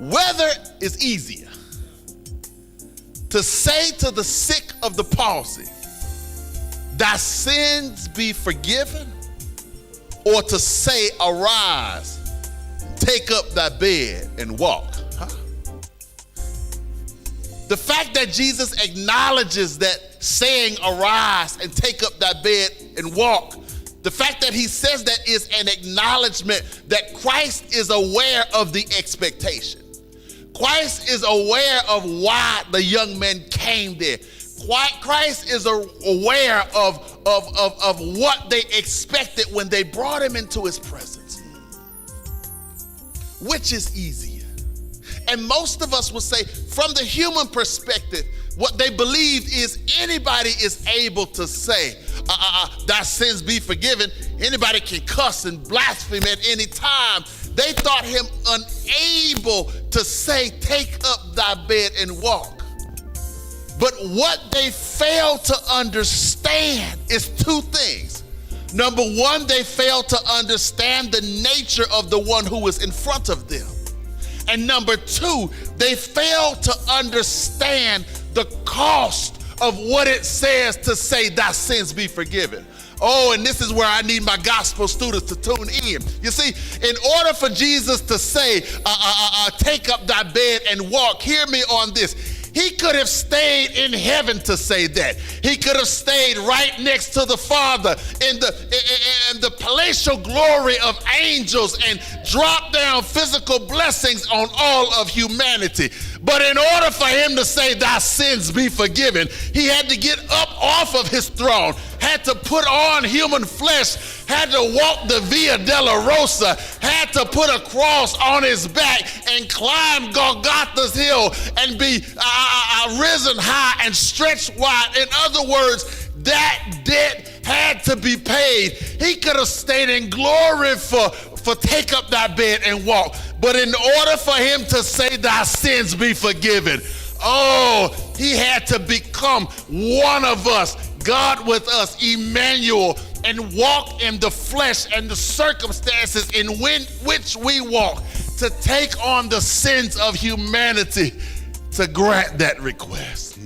Whether it's easier to say to the sick of the palsy, thy sins be forgiven, or to say, arise, take up thy bed and walk. The fact that Jesus acknowledges that saying arise and take up thy bed and walk, the fact that he says that is an acknowledgement that Christ is aware of the expectation. Christ is aware of why the young man came there. Christ is aware of what they expected when they brought him into his presence. Which is easier? And most of us will say, from the human perspective, what they believe is anybody is able to say, thy sins be forgiven. Anybody can cuss and blaspheme at any time. They thought him unable to say, take up thy bed and walk. But what they failed to understand is two things. Number one, they failed to understand the nature of the one who was in front of them. And number two, they failed to understand the cost of what it says to say thy sins be forgiven. Oh, and this is where I need my gospel students to tune in. You see, in order for Jesus to say, take up thy bed and walk, hear me on this. He could have stayed in heaven to say that. He could have stayed right next to the Father in the palatial glory of angels and dropped down physical blessings on all of humanity. But in order for him to say, thy sins be forgiven, he had to get up off of his throne, had to put on human flesh, had to walk the Via Dolorosa, had to put a cross on his back and climb Golgotha's hill and be risen high and stretched wide. In other words, that debt had to be paid. He could have stayed in glory for take up thy bed and walk. But in order for him to say thy sins be forgiven, he had to become one of us, God with us, Emmanuel, and walk in the flesh and the circumstances in which we walk, to take on the sins of humanity, to grant that request.